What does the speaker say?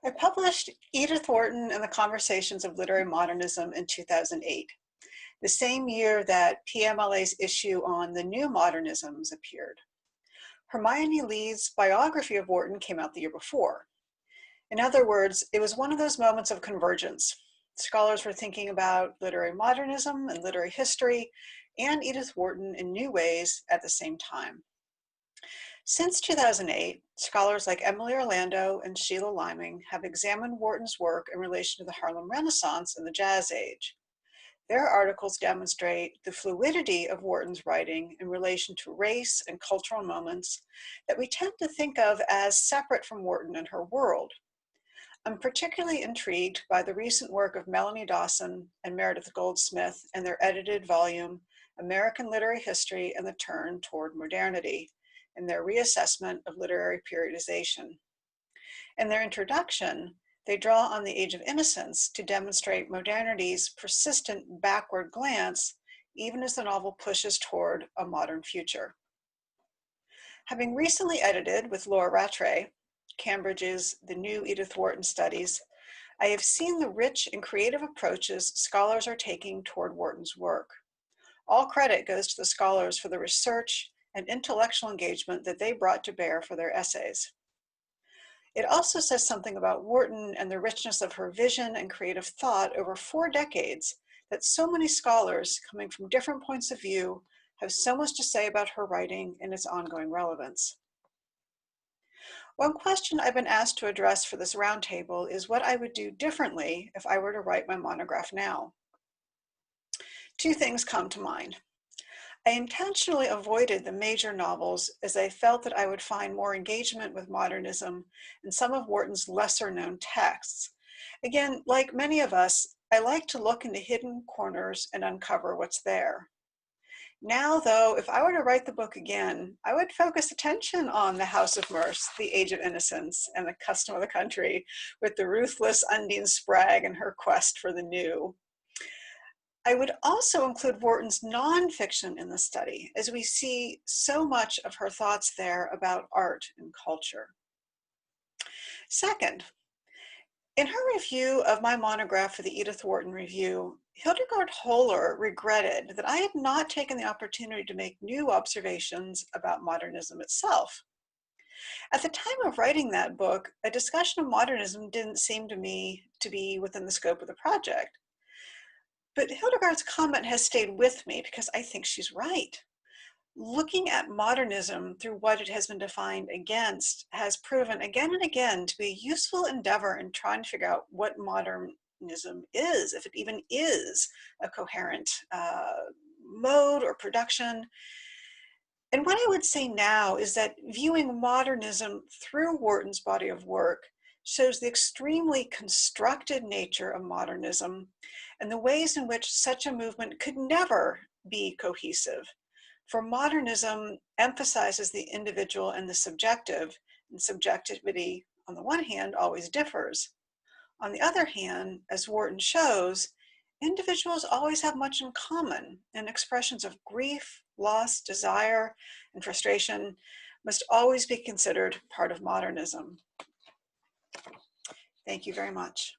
I published Edith Wharton and the Conversations of Literary Modernism in 2008, the same year that PMLA's issue on the new modernisms appeared. Hermione Lee's biography of Wharton came out the year before. In other words, it was one of those moments of convergence. Scholars were thinking about literary modernism and literary history and Edith Wharton in new ways at the same time. Since 2008, scholars like Emily Orlando and Sheila Liming have examined Wharton's work in relation to the Harlem Renaissance and the Jazz Age. Their articles demonstrate the fluidity of Wharton's writing in relation to race and cultural moments that we tend to think of as separate from Wharton and her world. I'm particularly intrigued by the recent work of Melanie Dawson and Meredith Goldsmith and their edited volume, American Literary History and the Turn Toward Modernity, and their reassessment of literary periodization. In their introduction, they draw on the Age of Innocence to demonstrate modernity's persistent backward glance, even as the novel pushes toward a modern future. Having recently edited with Laura Rattray, Cambridge's The New Edith Wharton Studies, I have seen the rich and creative approaches scholars are taking toward Wharton's work. All credit goes to the scholars for the research and intellectual engagement that they brought to bear for their essays. It also says something about Wharton and the richness of her vision and creative thought over 4 decades that so many scholars coming from different points of view have so much to say about her writing and its ongoing relevance. One question I've been asked to address for this roundtable is what I would do differently if I were to write my monograph now. 2 things come to mind. I intentionally avoided the major novels as I felt that I would find more engagement with modernism in some of Wharton's lesser known texts. Again, like many of us, I like to look into hidden corners and uncover what's there. Now, though, if I were to write the book again, I would focus attention on the House of Mirth, the Age of Innocence, and the Custom of the Country, with the ruthless Undine Spragg and her quest for the new. I would also include Wharton's nonfiction in the study, as we see so much of her thoughts there about art and culture. Second, in her review of my monograph for the Edith Wharton Review, Hildegard Holler regretted that I had not taken the opportunity to make new observations about modernism itself. At the time of writing that book, a discussion of modernism didn't seem to me to be within the scope of the project. But Hildegard's comment has stayed with me because I think she's right. Looking at modernism through what it has been defined against has proven again and again to be a useful endeavor in trying to figure out what modernism is, if it even is a coherent mode or production. And what I would say now is that viewing modernism through Wharton's body of work shows the extremely constructed nature of modernism and the ways in which such a movement could never be cohesive. For modernism emphasizes the individual and the subjective, and subjectivity, on the one hand, always differs. On the other hand, as Wharton shows, individuals always have much in common, and expressions of grief, loss, desire, and frustration must always be considered part of modernism. Thank you very much.